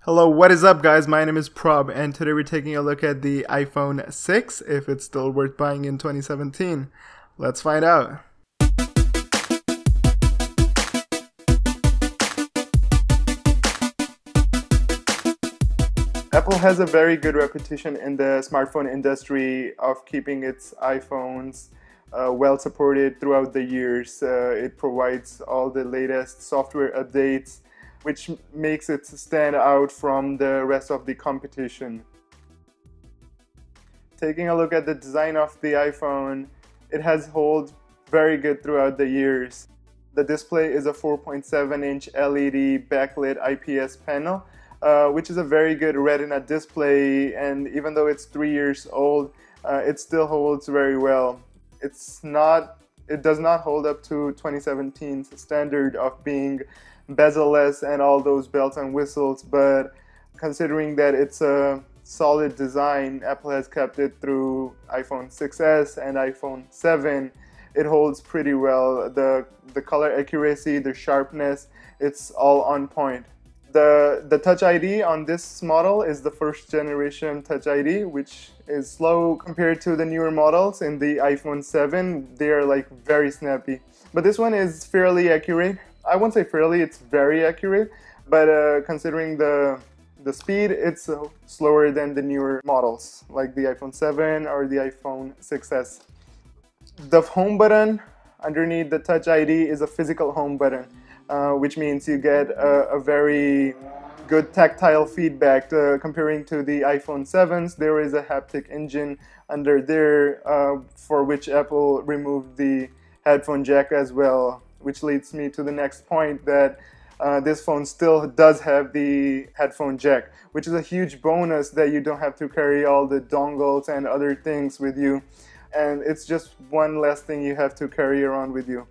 Hello, what is up guys? My name is Prab and today we're taking a look at the iPhone 6, if it's still worth buying in 2017. Let's find out. Apple has a very good reputation in the smartphone industry of keeping its iPhones well supported throughout the years. It provides all the latest software updates, which makes it stand out from the rest of the competition. Taking a look at the design of the iPhone, it has held very good throughout the years. The display is a 4.7-inch LED backlit IPS panel, which is a very good Retina display, and even though it's 3 years old, it still holds very well. It does not hold up to 2017's standard of being bezel-less and all those bells and whistles, but considering that it's a solid design, Apple has kept it through iPhone 6s and iPhone 7. It holds pretty well. The color accuracy, the sharpness, it's all on point. The Touch ID on this model is the first generation Touch ID, which is slow compared to the newer models. In the iPhone 7, they are like very snappy. But this one is fairly accurate. I won't say fairly, it's very accurate, but considering the speed, it's slower than the newer models, like the iPhone 7 or the iPhone 6s. The home button underneath the Touch ID is a physical home button, which means you get a very good tactile feedback. Comparing to the iPhone 7s, there is a haptic engine under there, for which Apple removed the headphone jack as well, which leads me to the next point, that this phone still does have the headphone jack, which is a huge bonus that you don't have to carry all the dongles and other things with you, and it's just one less thing you have to carry around with you.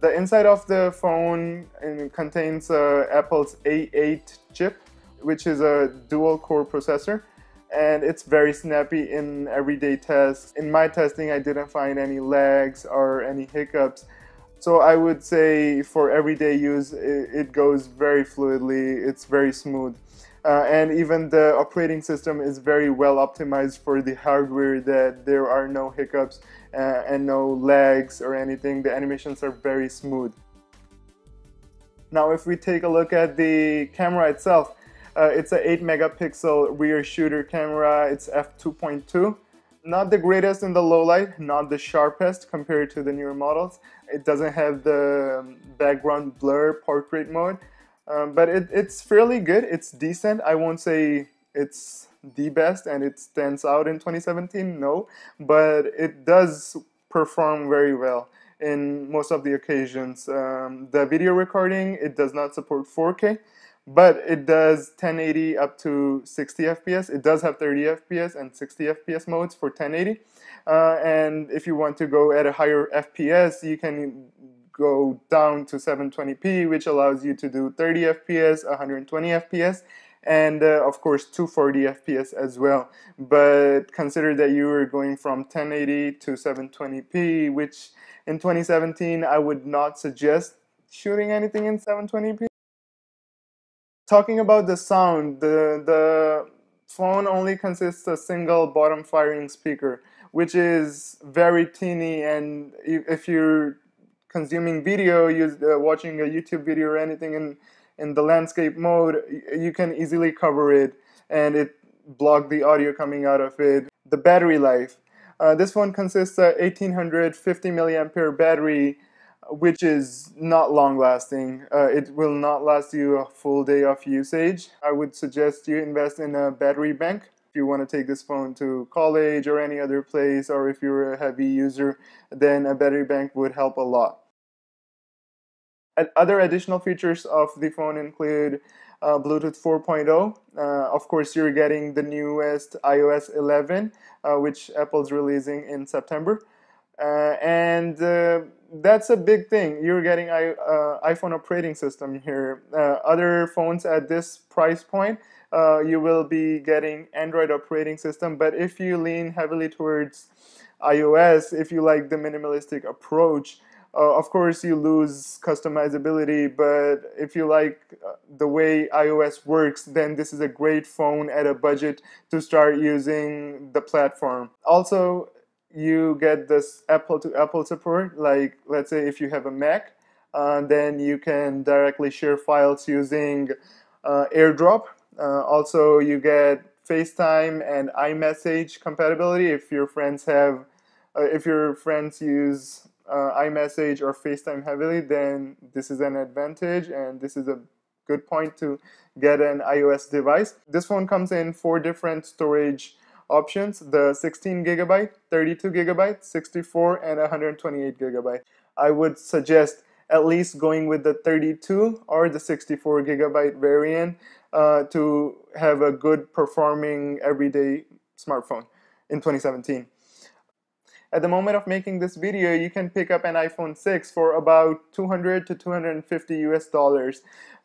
The inside of the phone contains Apple's A8 chip, which is a dual-core processor, and it's very snappy in everyday tests. In my testing, I didn't find any lags or any hiccups. So I would say for everyday use, it goes very fluidly, it's very smooth. And even the operating system is very well optimized for the hardware, that there are no hiccups and no lags or anything. The animations are very smooth. Now if we take a look at the camera itself, it's an 8 megapixel rear shooter camera. It's f2.2. Not the greatest in the low light, not the sharpest compared to the newer models. It doesn't have the background blur portrait mode, but it's fairly good. It's decent. I won't say it's the best and it stands out in 2017, no, but it does perform very well in most of the occasions. The video recording, it does not support 4K, but it does 1080 up to 60 FPS. It does have 30 FPS and 60 FPS modes for 1080. And if you want to go at a higher FPS, you can go down to 720p, which allows you to do 30 FPS, 120 FPS, and of course 240 FPS as well. But consider that you are going from 1080 to 720p, which in 2017 I would not suggest shooting anything in 720p. Talking about the sound, the phone only consists of a single bottom firing speaker, which is very teeny, and if you're consuming video, watching a YouTube video or anything in the landscape mode, you can easily cover it and it block the audio coming out of it. The battery life. This phone consists of 1850 milliampere battery, which is not long lasting. It will not last you a full day of usage. I would suggest you invest in a battery bank if you want to take this phone to college or any other place, or if you're a heavy user, then a battery bank would help a lot. Other additional features of the phone include Bluetooth 4.0. Of course, you're getting the newest iOS 11, which Apple's releasing in September. And that's a big thing. You're getting iPhone operating system here. Other phones at this price point, you will be getting Android operating system, but if you lean heavily towards iOS, if you like the minimalistic approach, Of course, you lose customizability, but if you like the way iOS works, then this is a great phone at a budget to start using the platform. Also, you get this Apple-to-Apple support. Like, let's say if you have a Mac, then you can directly share files using AirDrop. Also, you get FaceTime and iMessage compatibility if your friends use iMessage or FaceTime heavily, then this is an advantage, and this is a good point to get an iOS device. This phone comes in 4 different storage options: the 16 gigabyte, 32 gigabyte, 64, and 128 gigabyte. I would suggest at least going with the 32 or the 64 gigabyte variant to have a good performing everyday smartphone in 2017. At the moment of making this video, you can pick up an iPhone 6 for about $200 to $250 US.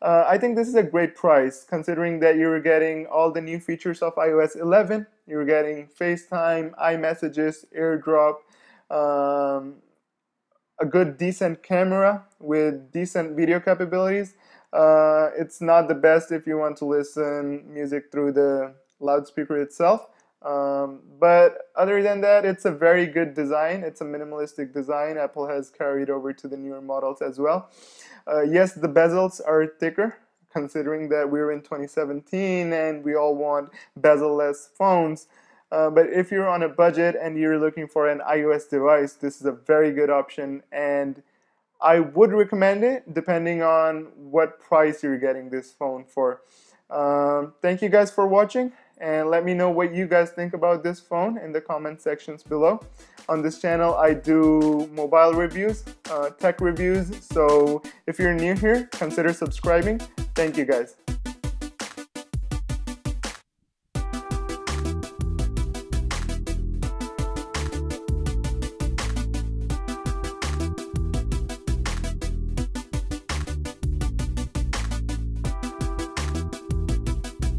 I think this is a great price, considering that you're getting all the new features of iOS 11. You're getting FaceTime, iMessages, AirDrop, a good decent camera with decent video capabilities. It's not the best if you want to listen music through the loudspeaker itself. But other than that, it's a very good design. It's a minimalistic design. Apple has carried over to the newer models as well. Yes, the bezels are thicker, considering that we're in 2017 and we all want bezel-less phones. But if you're on a budget and you're looking for an iOS device, this is a very good option, and I would recommend it depending on what price you're getting this phone for. Thank you guys for watching, and let me know what you guys think about this phone in the comment sections below. On this channel, I do mobile reviews, tech reviews, so if you're new here, consider subscribing. Thank you guys.